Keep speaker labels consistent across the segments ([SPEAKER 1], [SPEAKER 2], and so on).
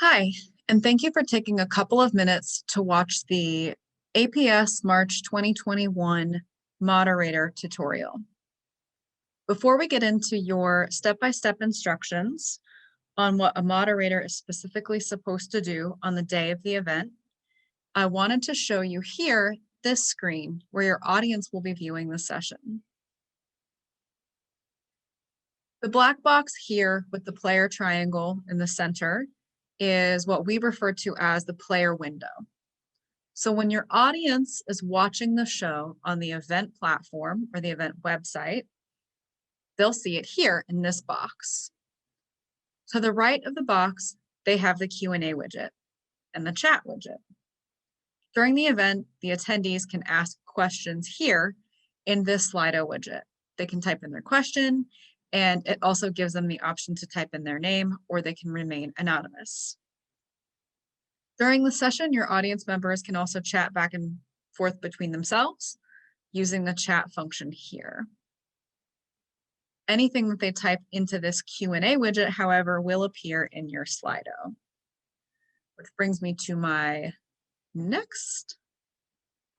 [SPEAKER 1] Hi, and thank you for taking a couple of minutes to watch the APS March 2021 Moderator tutorial. Before we get into your step-by-step instructions on what a moderator is specifically supposed to do on the day of the event, I wanted to show you here this screen where your audience will be viewing the session. The black box here with the player triangle in the center is what we refer to as the player window. So when your audience is watching the show on the event platform or the event website, they'll see it here in this box. To the right of the box, they have the Q&A widget and the chat widget. During the event, the attendees can ask questions here in this Slido widget. They can type in their question, and it also gives them the option to type in their name, or they can remain anonymous. During the session, your audience members can also chat back and forth between themselves using the chat function here. Anything that they type into this Q&A widget, however, will appear in your Slido. Which brings me to my next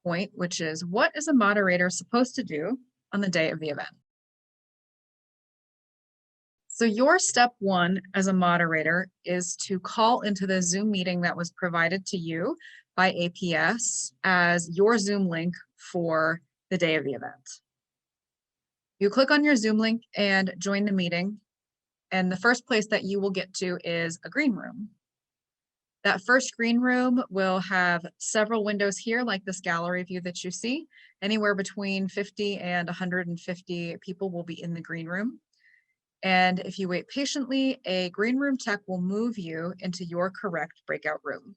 [SPEAKER 1] point, which is what is a moderator supposed to do on the day of the event? So your step one as a moderator is to call into the Zoom meeting that was provided to you by APS as your Zoom link for the day of the event. You click on your Zoom link and join the meeting, and the first place that you will get to is a green room. That first green room will have several windows here, like this gallery view that you see. Anywhere between 50 and 150 people will be in the green room. And if you wait patiently, a green room tech will move you into your correct breakout room.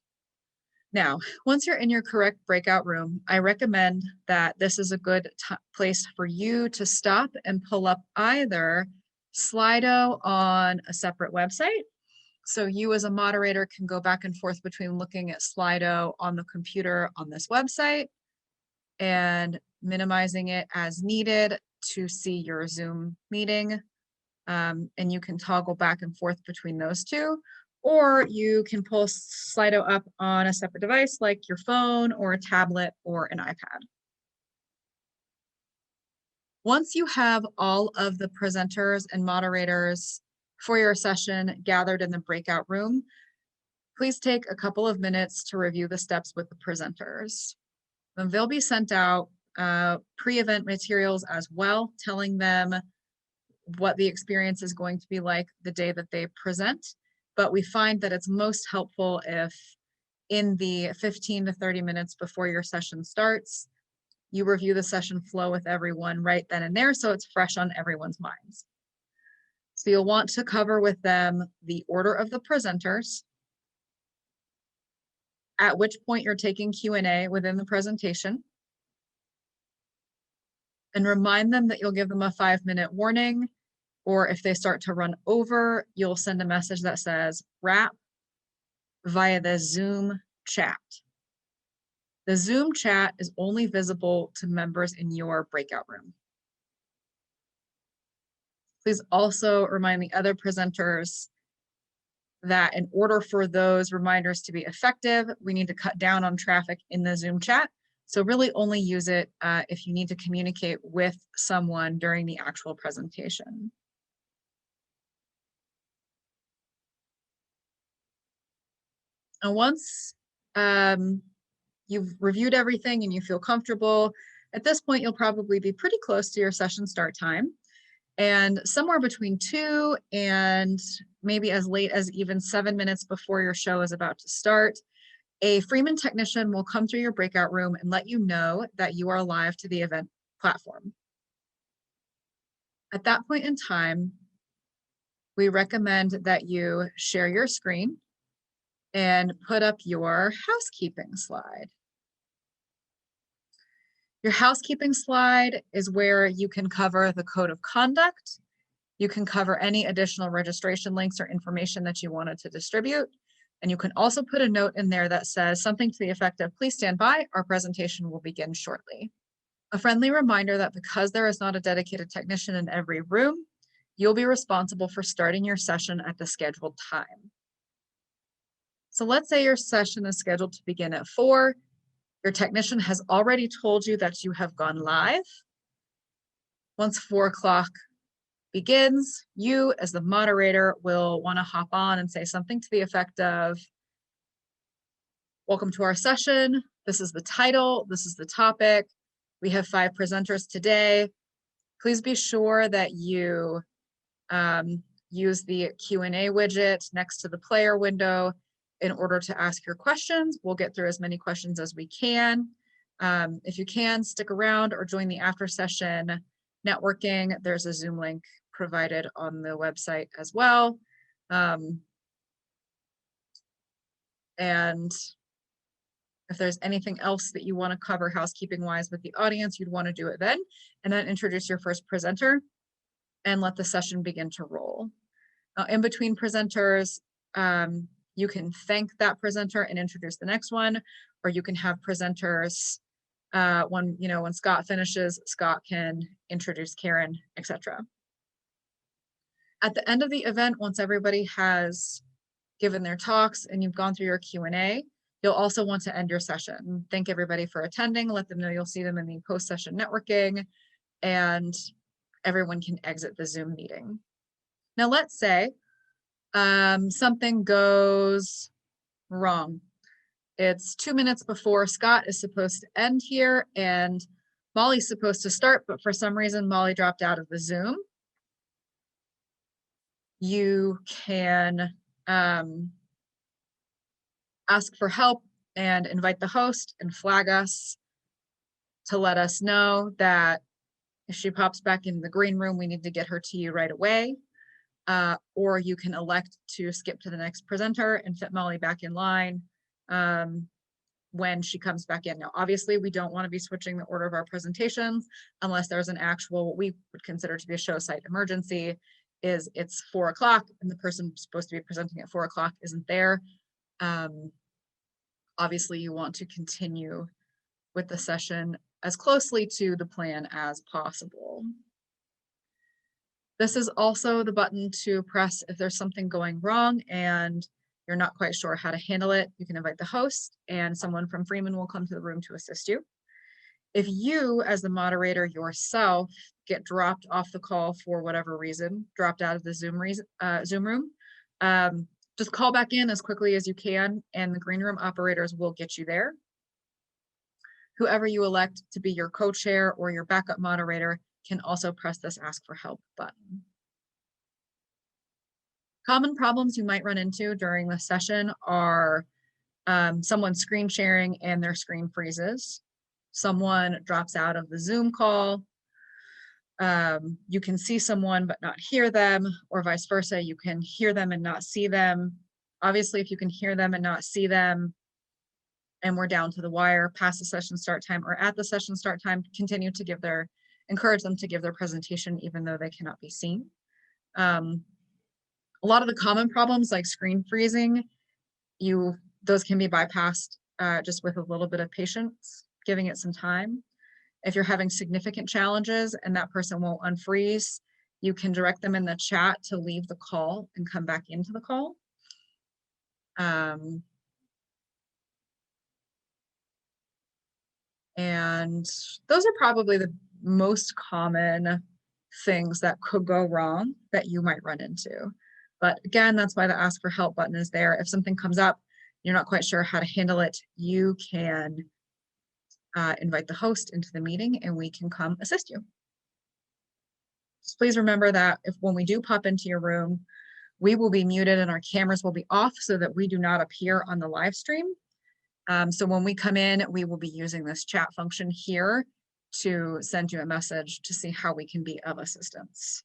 [SPEAKER 1] Now, once you're in your correct breakout room, I recommend that this is a good place for you to stop and pull up either Slido on a separate website. So you as a moderator can go back and forth between looking at Slido on the computer on this website and minimizing it as needed to see your Zoom meeting. And you can toggle back and forth between those two, or you can pull Slido up on a separate device like your phone or a tablet or an iPad. Once you have all of the presenters and moderators for your session gathered in the breakout room, please take a couple of minutes to review the steps with the presenters. And they'll be sent out pre-event materials as well, telling them what the experience is going to be like the day that they present. But we find that it's most helpful if in the 15 to 30 minutes before your session starts, you review the session flow with everyone right then and there so it's fresh on everyone's minds. So you'll want to cover with them the order of the presenters, at which point you're taking Q&A within the presentation, and remind them that you'll give them a 5-minute warning, or if they start to run over, you'll send a message that says wrap via the Zoom chat. The Zoom chat is only visible to members in your breakout room. Please also remind the other presenters that in order for those reminders to be effective, we need to cut down on traffic in the Zoom chat. So really only use it if you need to communicate with someone during the actual presentation. And once you've reviewed everything and you feel comfortable, at this point, you'll probably be pretty close to your session start time. And somewhere between 2 and maybe as late as even 7 minutes before your show is about to start, a Freeman technician will come through your breakout room and let you know that you are live to the event platform. At that point in time, we recommend that you share your screen and put up your housekeeping slide. Your housekeeping slide is where you can cover the code of conduct. You can cover any additional registration links or information that you wanted to distribute. And you can also put a note in there that says something to the effect of, please stand by, our presentation will begin shortly. A friendly reminder that because there is not a dedicated technician in every room, you'll be responsible for starting your session at the scheduled time. So let's say your session is scheduled to begin at 4. Your technician has already told you that you have gone live. Once 4 o'clock begins, you as the moderator will want to hop on and say something to the effect of, welcome to our session. This is the title. This is the topic. We have 5 presenters today. Please be sure that you use the Q&A widget next to the player window in order to ask your questions. We'll get through as many questions as we can. If you can, stick around or join the after session networking. There's a Zoom link provided on the website as well. And if there's anything else that you want to cover housekeeping wise with the audience, you'd want to do it then, and then introduce your first presenter and let the session begin to roll. In between presenters, you can thank that presenter and introduce the next one, or you can have presenters when Scott finishes, Scott can introduce Karen, etc. At the end of the event, once everybody has given their talks and you've gone through your Q&A, you'll also want to end your session. Thank everybody for attending, let them know you'll see them in the post-session networking, and everyone can exit the Zoom meeting. Now let's say something goes wrong. It's 2 minutes before Scott is supposed to end here and Molly's supposed to start, but for some reason Molly dropped out of the Zoom. You can ask for help and invite the host and flag us to let us know that if she pops back in the green room, we need to get her to you right away. Or you can elect to skip to the next presenter and fit Molly back in line when she comes back in. Now, obviously, we don't want to be switching the order of our presentations unless there's an actual, what we would consider to be a show site emergency, is it's 4 o'clock and the person supposed to be presenting at 4 o'clock isn't there. Obviously, you want to continue with the session as closely to the plan as possible. This is also the button to press if there's something going wrong and you're not quite sure how to handle it. You can invite the host and someone from Freeman will come to the room to assist you. If you, as the moderator yourself, get dropped off the call for whatever reason, dropped out of the Zoom room, just call back in as quickly as you can and the green room operators will get you there. Whoever you elect to be your co-chair or your backup moderator can also press this Ask for Help button. Common problems you might run into during the session are someone screen sharing and their screen freezes. Someone drops out of the Zoom call. You can see someone but not hear them, or vice versa. You can hear them and not see them. Obviously, if you can hear them and not see them, and we're down to the wire past the session start time or at the session start time, continue to encourage them to give their presentation even though they cannot be seen. A lot of the common problems like screen freezing, those can be bypassed just with a little bit of patience, giving it some time. If you're having significant challenges and that person won't unfreeze, you can direct them in the chat to leave the call and come back into the call. And those are probably the most common things that could go wrong that you might run into. But again, that's why the Ask for Help button is there. If something comes up, you're not quite sure how to handle it, you can invite the host into the meeting and we can come assist you. Just please remember that when we do pop into your room, we will be muted and our cameras will be off so that we do not appear on the live stream. So when we come in, we will be using this chat function here to send you a message to see how we can be of assistance.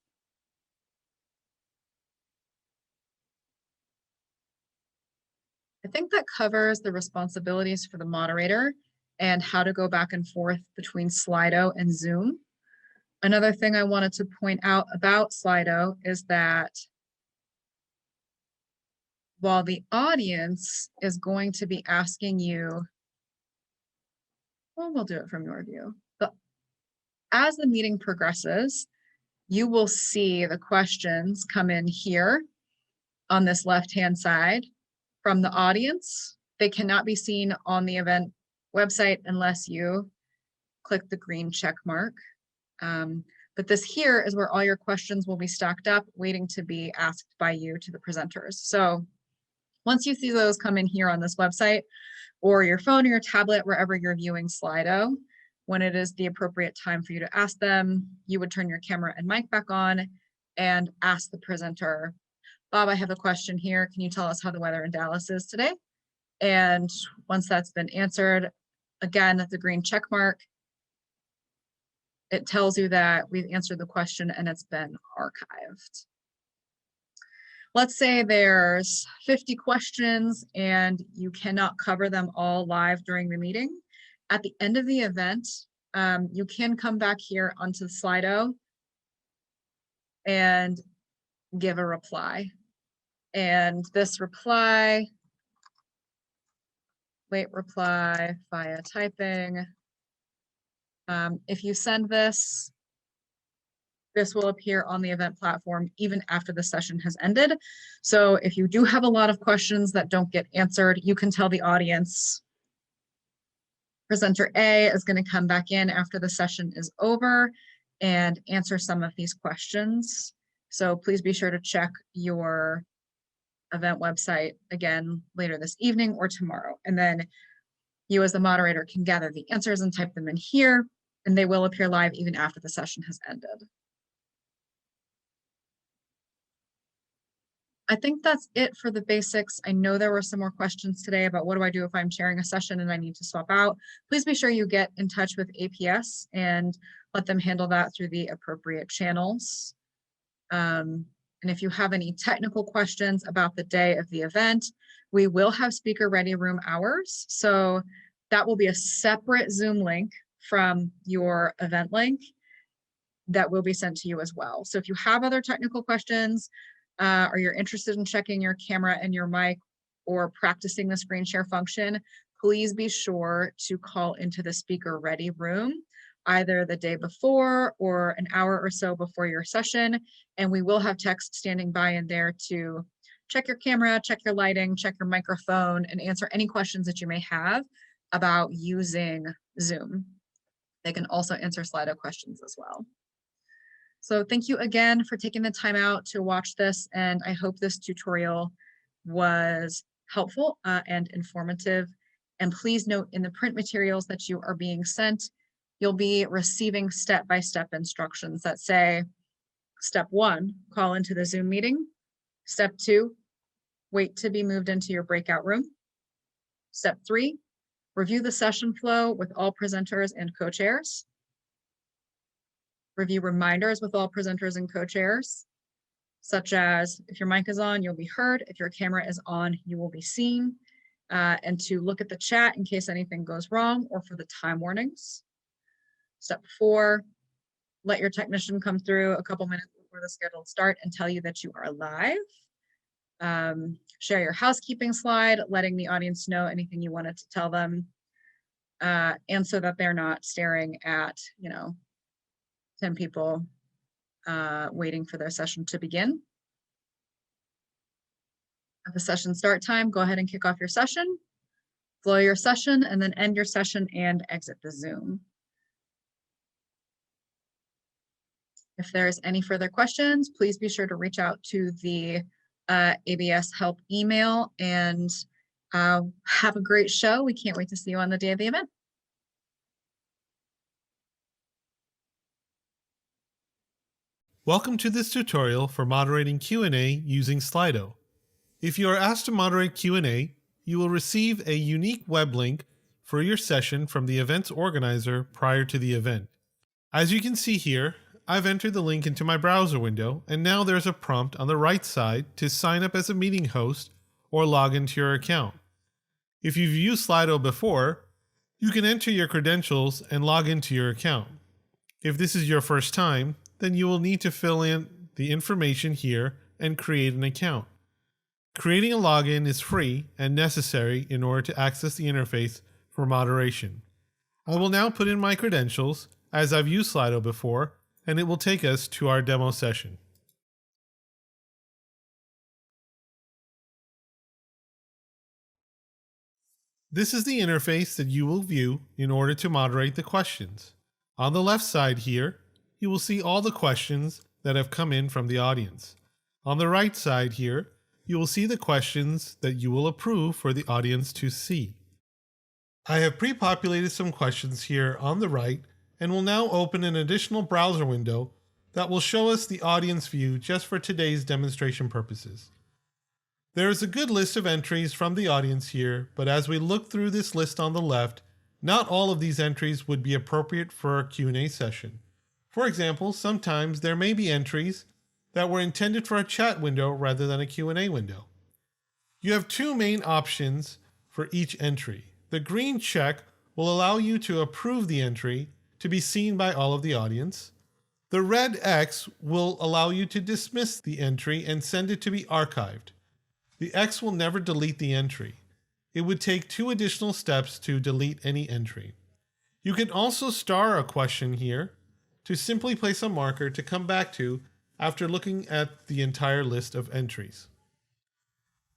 [SPEAKER 1] I think that covers the responsibilities for the moderator and how to go back and forth between Slido and Zoom. Another thing I wanted to point out about Slido is that while the audience is going to be asking you, well, we'll do it from your view, but as the meeting progresses, you will see the questions come in here on this left-hand side from the audience. They cannot be seen on the event website unless you click the green check mark. But this here is where all your questions will be stacked up, waiting to be asked by you to the presenters. So once you see those come in here on this website, or your phone or your tablet, wherever you're viewing Slido, when it is the appropriate time for you to ask them, you would turn your camera and mic back on and ask the presenter, Bob, I have a question here. Can you tell us how the weather in Dallas is today? And once that's been answered, again, the green check mark, it tells you that we've answered the question and it's been archived. Let's say there's 50 questions and you cannot cover them all live during the meeting. At the end of the event, you can come back here onto the Slido and give a reply. And this reply, wait reply via typing. If you send this, this will appear on the event platform even after the session has ended. So if you do have a lot of questions that don't get answered, you can tell the audience, presenter A is going to come back in after the session is over and answer some of these questions. So please be sure to check your event website again later this evening or tomorrow. And then you as the moderator can gather the answers and type them in here, and they will appear live even after the session has ended. I think that's it for the basics. I know there were some more questions today about what do I do if I'm chairing a session and I need to swap out. Please be sure you get in touch with APS and let them handle that through the appropriate channels. And if you have any technical questions about the day of the event, we will have speaker ready room hours. So that will be a separate Zoom link from your event link that will be sent to you as well. So if you have other technical questions, or you're interested in checking your camera and your mic or practicing the screen share function, please be sure to call into the speaker ready room either the day before or an hour or so before your session. And we will have text standing by in there to check your camera, check your lighting, check your microphone, and answer any questions that you may have about using Zoom. They can also answer Slido questions as well. So thank you again for taking the time out to watch this, and I hope this tutorial was helpful and informative. And please note in the print materials that you are being sent, you'll be receiving step-by-step instructions that say, step 1, call into the Zoom meeting. Step 2, wait to be moved into your breakout room. Step 3, review the session flow with all presenters and co-chairs. Review reminders with all presenters and co-chairs, such as if your mic is on, you'll be heard. If your camera is on, you will be seen. And to look at the chat in case anything goes wrong or for the time warnings. Step 4, let your technician come through a couple minutes before the scheduled start and tell you that you are live. Share your housekeeping slide, letting the audience know anything you wanted to tell them. And so that they're not staring at, 10 people waiting for their session to begin. At the session start time, go ahead and kick off your session, flow your session, and then end your session and exit the Zoom. If there's any further questions, please be sure to reach out to the ABS help email, and have a great show. We can't wait to see you on the day of the event.
[SPEAKER 2] Welcome to this tutorial for moderating Q&A using Slido. If you are asked to moderate Q&A, you will receive a unique web link for your session from the event's organizer prior to the event. As you can see here, I've entered the link into my browser window, and now there's a prompt on the right side to sign up as a meeting host or log into your account. If you've used Slido before, you can enter your credentials and log into your account. If this is your first time, then you will need to fill in the information here and create an account. Creating a login is free and necessary in order to access the interface for moderation. I will now put in my credentials as I've used Slido before, and it will take us to our demo session. This is the interface that you will view in order to moderate the questions. On the left side here, you will see all the questions that have come in from the audience. On the right side here, you will see the questions that you will approve for the audience to see. I have pre-populated some questions here on the right and will now open an additional browser window that will show us the audience view just for today's demonstration purposes. There is a good list of entries from the audience here, but as we look through this list on the left, not all of these entries would be appropriate for a Q&A session. For example, sometimes there may be entries that were intended for a chat window rather than a Q&A window. You have two main options for each entry. The green check will allow you to approve the entry to be seen by all of the audience. The red X will allow you to dismiss the entry and send it to be archived. The X will never delete the entry. It would take 2 additional steps to delete any entry. You can also star a question here to simply place a marker to come back to after looking at the entire list of entries.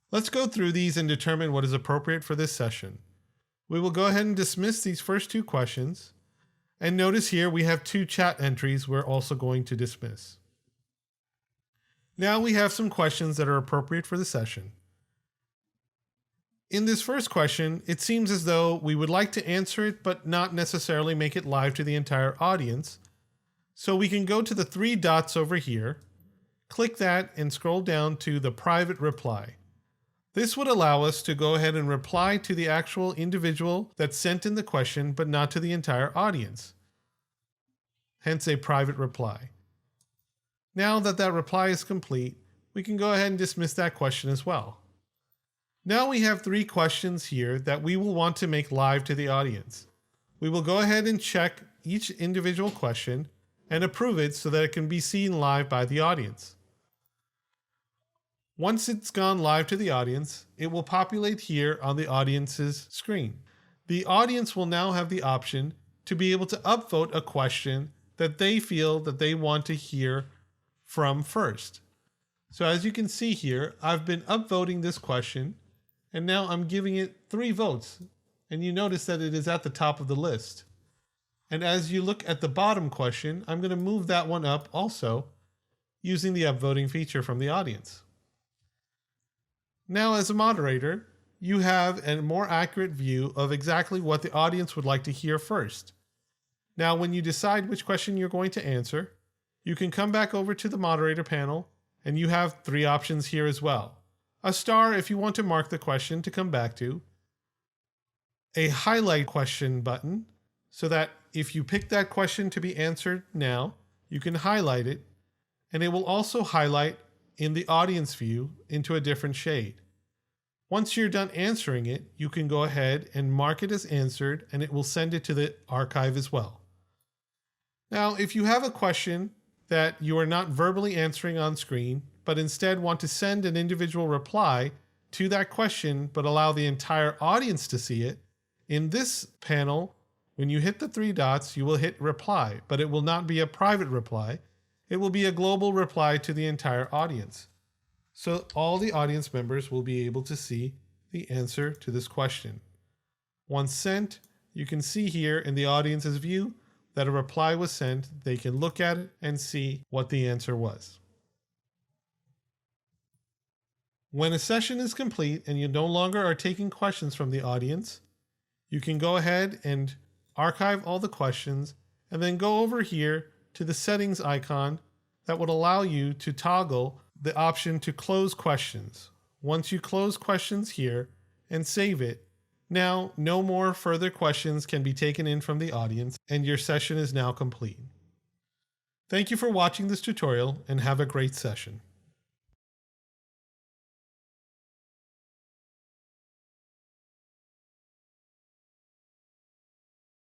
[SPEAKER 2] Let's go through these and determine what is appropriate for this session. We will go ahead and dismiss these first 2 questions. And notice here we have 2 chat entries we're also going to dismiss. Now we have some questions that are appropriate for the session. In this first question, it seems as though we would like to answer it, but not necessarily make it live to the entire audience. So we can go to the 3 dots over here, click that and scroll down to the private reply. This would allow us to go ahead and reply to the actual individual that sent in the question, but not to the entire audience. Hence a private reply. Now that that reply is complete, we can go ahead and dismiss that question as well. Now we have 3 questions here that we will want to make live to the audience. We will go ahead and check each individual question and approve it so that it can be seen live by the audience. Once it's gone live to the audience, it will populate here on the audience's screen. The audience will now have the option to be able to upvote a question that they feel that they want to hear from first. So as you can see here, I've been upvoting this question and now I'm giving it 3 votes. And you notice that it is at the top of the list. And as you look at the bottom question, I'm going to move that one up also using the upvoting feature from the audience. Now as a moderator, you have a more accurate view of exactly what the audience would like to hear first. Now when you decide which question you're going to answer, you can come back over to the moderator panel and you have 3 options here as well. A star if you want to mark the question to come back to, a highlight question button so that if you pick that question to be answered now, you can highlight it, and it will also highlight in the audience view into a different shade. Once you're done answering it, you can go ahead and mark it as answered and it will send it to the archive as well. Now, if you have a question that you are not verbally answering on screen, but instead want to send an individual reply to that question, but allow the entire audience to see it, in this panel, when you hit the 3 dots, you will hit reply, but it will not be a private reply. It will be a global reply to the entire audience. So all the audience members will be able to see the answer to this question. Once sent, you can see here in the audience's view that a reply was sent. They can look at it and see what the answer was. When a session is complete and you no longer are taking questions from the audience, you can go ahead and archive all the questions and then go over here to the settings icon that would allow you to toggle the option to close questions. Once you close questions here and save it, now no more further questions can be taken in from the audience and your session is now complete. Thank you for watching this tutorial and have a great session.